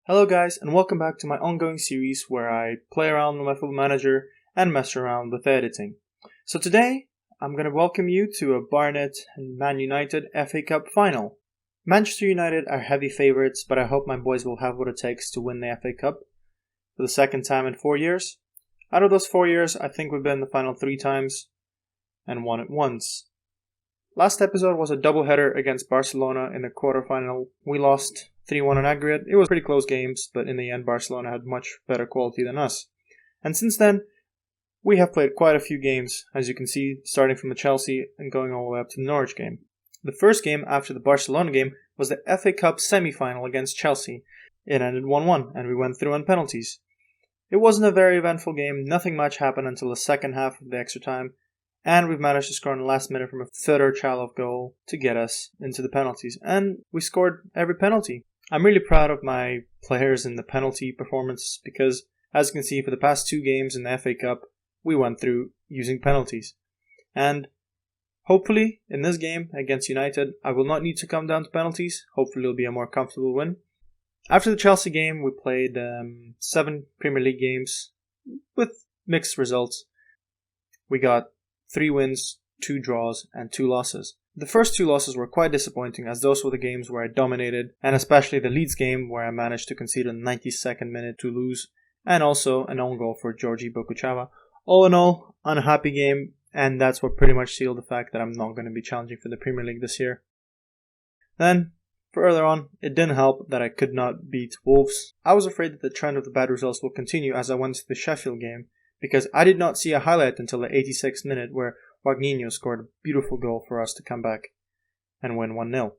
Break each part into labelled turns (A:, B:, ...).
A: Hello guys, and welcome back to my ongoing series where I play around with my Football Manager and mess around with editing. So today, I'm going to welcome you to a Barnet and Man United FA Cup final. Manchester United are heavy favourites, but I hope my boys will have what it takes to win the FA Cup for the second time in 4 years. Out of those 4 years, I think we've been in the final 3 times and won it once. Last episode was a doubleheader against Barcelona in the quarterfinal. We lost 3-1 in aggregate. It was pretty close games, but in the end Barcelona had much better quality than us. And since then, we have played quite a few games, as you can see, starting from the Chelsea and going all the way up to the Norwich game. The first game after the Barcelona game was the FA Cup semi-final against Chelsea. It ended 1-1 and we went through on penalties. It wasn't a very eventful game, nothing much happened until the second half of the extra time, and we've managed to score in the last minute from a Fedor Chalov goal to get us into the penalties. And we scored every penalty. I'm really proud of my players in the penalty performance because, as you can see, for the past 2 games in the FA Cup, we went through using penalties. And hopefully, in this game against United, I will not need to come down to penalties. Hopefully, it'll be a more comfortable win. After the Chelsea game, we played 7 Premier League games with mixed results. We got 3 wins, 2 draws, and 2 losses. The first 2 losses were quite disappointing, as those were the games where I dominated, and especially the Leeds game where I managed to concede in the 92nd minute to lose, and also an own goal for Georgi Bokuchava. All in all, unhappy game, and that's what pretty much sealed the fact that I'm not going to be challenging for the Premier League this year. Then, further on, it didn't help that I could not beat Wolves. I was afraid that the trend of the bad results will continue as I went to the Sheffield game, because I did not see a highlight until the 86th minute where Wagninho scored a beautiful goal for us to come back and win 1-0.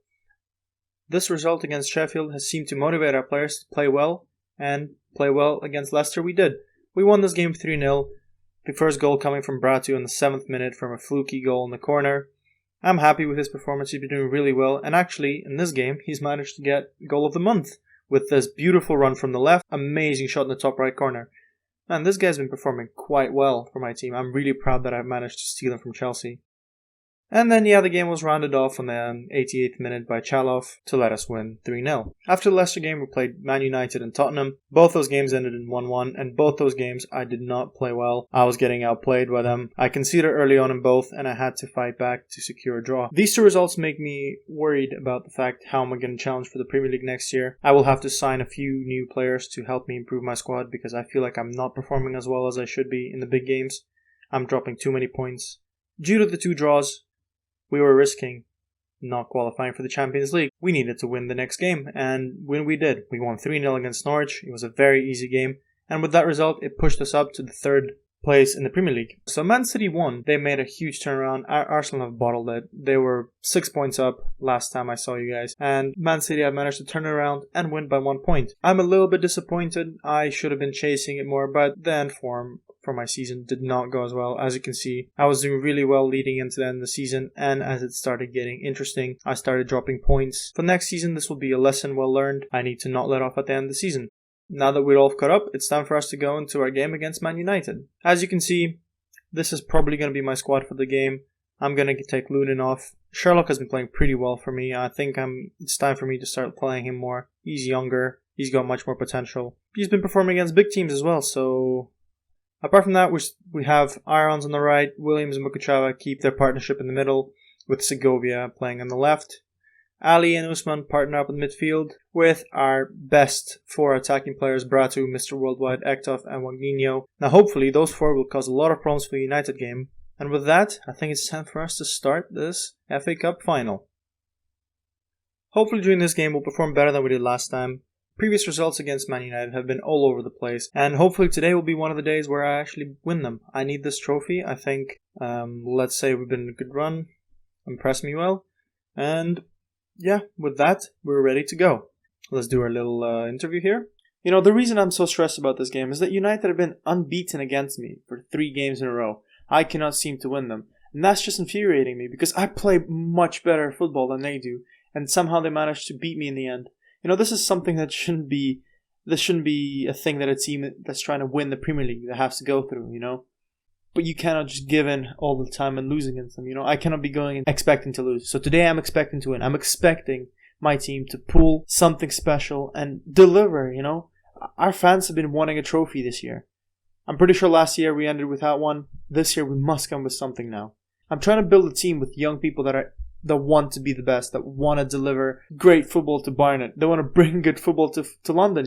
A: This result against Sheffield has seemed to motivate our players to play well, and play well against Leicester we did. We won this game 3-0, the first goal coming from Bratu in the 7th minute from a fluky goal in the corner. I'm happy with his performance, he's been doing really well, and actually in this game he's managed to get goal of the month with this beautiful run from the left, amazing shot in the top right corner. And this guy's been performing quite well for my team. I'm really proud that I've managed to steal him from Chelsea. And then, the game was rounded off on the 88th minute by Chalov to let us win 3-0. After the Leicester game, we played Man United and Tottenham. Both those games ended in 1-1, and both those games I did not play well. I was getting outplayed by them. I conceded early on in both, and I had to fight back to secure a draw. These 2 results make me worried about the fact how am I going to challenge for the Premier League next year. I will have to sign a few new players to help me improve my squad because I feel like I'm not performing as well as I should be in the big games. I'm dropping too many points. Due to the 2 draws, we were risking not qualifying for the Champions League. We needed to win the next game, and when we did, we won 3-0 against Norwich. It was a very easy game, and with that result, it pushed us up to the 3rd place in the Premier League. So Man City won. They made a huge turnaround. Arsenal have bottled it. They were 6 points up last time I saw you guys, and Man City have managed to turn around and win by 1 point. I'm a little bit disappointed. I should have been chasing it more, but the end form for my season did not go as well. As you can see, I was doing really well leading into the end of the season, and as it started getting interesting, I started dropping points. For next season, this will be a lesson well learned. I need to not let off at the end of the season. Now that we're all caught up, it's time for us to go into our game against Man United. As you can see, this is probably going to be my squad for the game. I'm going to take Lunin off. Sherlock has been playing pretty well for me. I think it's time for me to start playing him more. He's younger. He's got much more potential. He's been performing against big teams as well, so apart from that, we have Irons on the right, Williams and Mukuchava keep their partnership in the middle, with Segovia playing on the left. Ali and Usman partner up in midfield, with our best 4 attacking players, Bratu, Mr. Worldwide, Ektov, and Wagninho. Now hopefully those 4 will cause a lot of problems for the United game, and with that, I think it's time for us to start this FA Cup final. Hopefully during this game we'll perform better than we did last time. Previous results against Man United have been all over the place, and hopefully today will be one of the days where I actually win them. I need this trophy. I think, let's say we've been in a good run, impressed me well, and yeah, with that, we're ready to go. Let's do our little interview here. You know, the reason I'm so stressed about this game is that United have been unbeaten against me for 3 games in a row. I cannot seem to win them, and that's just infuriating me because I play much better football than they do, and somehow they managed to beat me in the end. You know, this is something that shouldn't be a thing that a team that's trying to win the Premier League that has to go through, you know. But you cannot just give in all the time and lose against them, you know. I cannot be going and expecting to lose. So today I'm expecting to win. I'm expecting my team to pull something special and deliver, Our fans have been wanting a trophy this year. I'm pretty sure last year we ended without one. This year we must come with something now. I'm trying to build a team with young people that want to be the best, that want to deliver great football to Barnet. They want to bring good football to London,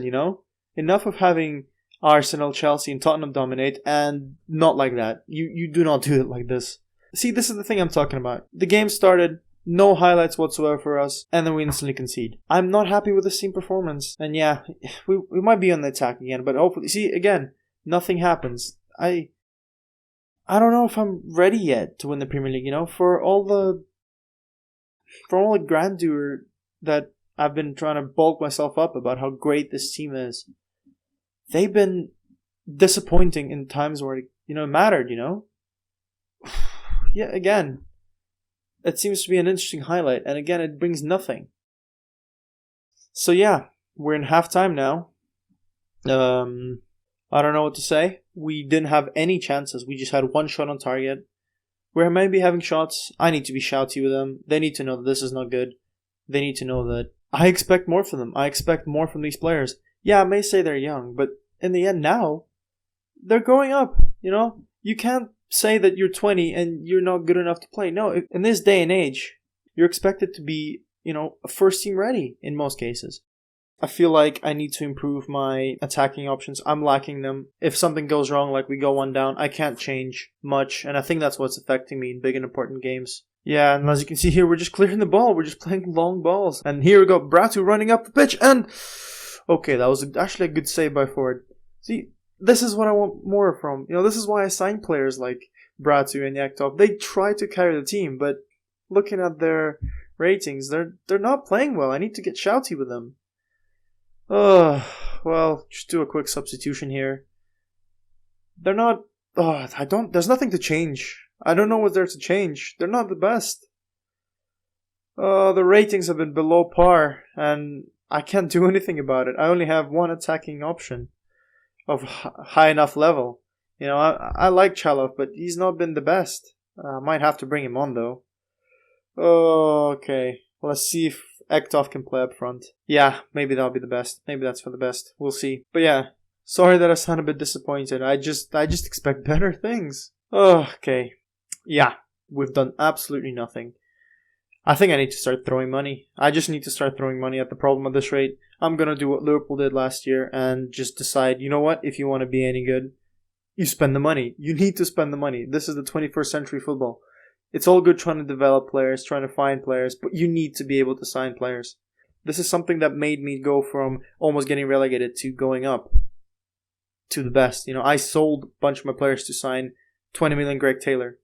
A: Enough of having Arsenal, Chelsea, and Tottenham dominate, and not like that. You do not do it like this. See, this is the thing I'm talking about. The game started, no highlights whatsoever for us, and then we instantly concede. I'm not happy with this team performance. And yeah, we might be on the attack again, but hopefully, see, again, nothing happens. I don't know if I'm ready yet to win the Premier League, for all the grandeur that I've been trying to bulk myself up about how great this team is. They've been disappointing in times where, it mattered, Yeah, again, it seems to be an interesting highlight, and again, it brings nothing. So yeah, we're in halftime now. I don't know what to say. We didn't have any chances. We just had one shot on target. We're maybe having shots. I need to be shouty with them. They need to know that this is not good. They need to know that I expect more from them. I expect more from these players. Yeah, I may say they're young, but in the end now, they're growing up, You can't say that you're 20 and you're not good enough to play. No, in this day and age, you're expected to be, first team ready in most cases. I feel like I need to improve my attacking options. I'm lacking them. If something goes wrong, like we go one down, I can't change much. And I think that's what's affecting me in big and important games. Yeah, and as you can see here, we're just clearing the ball. We're just playing long balls. And here we go, Bratu running up the pitch. And, okay, that was actually a good save by Ford. See, this is what I want more from. This is why I sign players like Bratu and Yaktov. They try to carry the team, but looking at their ratings, they're not playing well. I need to get shouty with them. Well, just do a quick substitution here. They're not... there's nothing to change. I don't know what's there to change. They're not the best. The ratings have been below par, and I can't do anything about it. I only have one attacking option of high enough level. I like Chalov, but he's not been the best. I might have to bring him on, though. Okay. Let's see if Ektov can play up front. Yeah, maybe that'll be the best. Maybe that's for the best. We'll see. But yeah, sorry that I sound a bit disappointed. I just expect better things. Okay. Yeah, we've done absolutely nothing. I think I need to start throwing money. I just need to start throwing money at the problem at this rate. I'm going to do what Liverpool did last year and just decide, you know what, if you want to be any good, you spend the money. You need to spend the money. This is the 21st century football. It's all good trying to develop players, trying to find players, but you need to be able to sign players. This is something that made me go from almost getting relegated to going up to the best. I sold a bunch of my players to sign 20 million Greg Taylor.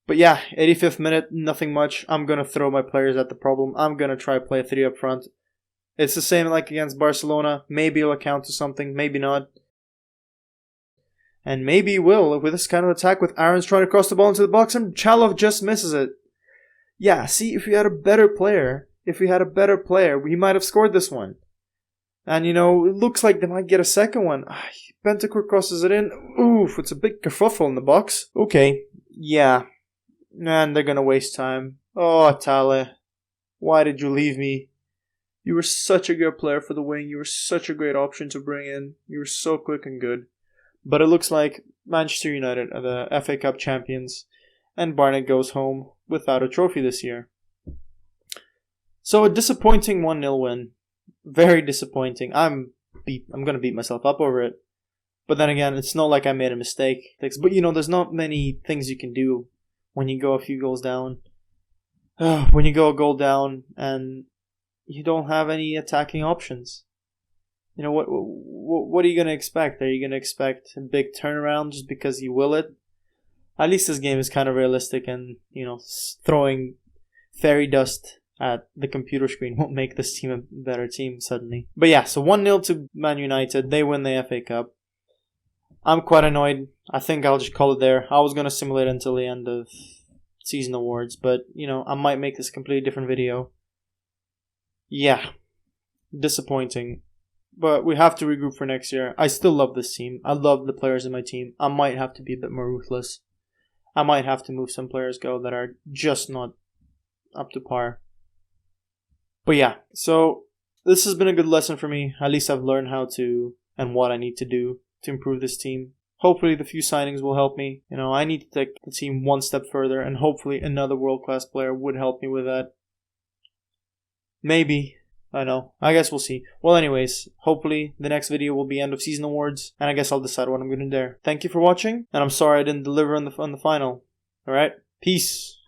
A: But yeah, 85th minute, nothing much. I'm going to throw my players at the problem. I'm going to try play a 3 up front. It's the same like against Barcelona. Maybe it'll account to something, maybe not. And maybe it will with this kind of attack with Aaron's trying to cross the ball into the box and Chalov just misses it. Yeah, see, if we had a better player, we might have scored this one. And, it looks like they might get a second one. Bentancur crosses it in. Oof, it's a big kerfuffle in the box. Okay, yeah. And they're going to waste time. Oh, Tale, why did you leave me? You were such a good player for the wing. You were such a great option to bring in. You were so quick and good. But it looks like Manchester United are the FA Cup champions, and Barnet goes home without a trophy this year. So a disappointing 1-0 win. Very disappointing. I'm going to beat myself up over it. But then again, it's not like I made a mistake. But there's not many things you can do when you go a few goals down. When you go a goal down and you don't have any attacking options. What are you going to expect? Are you going to expect a big turnaround just because you will it? At least this game is kind of realistic, and, throwing fairy dust at the computer screen won't make this team a better team suddenly. But yeah, so 1-0 to Man United. They win the FA Cup. I'm quite annoyed. I think I'll just call it there. I was going to simulate until the end of season awards, but, I might make this a completely different video. Yeah, disappointing. But we have to regroup for next year. I still love this team. I love the players in my team. I might have to be a bit more ruthless. I might have to move some players go that are just not up to par. But yeah, so this has been a good lesson for me. At least I've learned how to and what I need to do to improve this team. Hopefully the few signings will help me. I need to take the team one step further, and hopefully another world-class player would help me with that. Maybe. I know. I guess we'll see. Well, anyways, hopefully the next video will be end of season awards, and I guess I'll decide what I'm going to do there. Thank you for watching, and I'm sorry I didn't deliver on the final. Alright? Peace.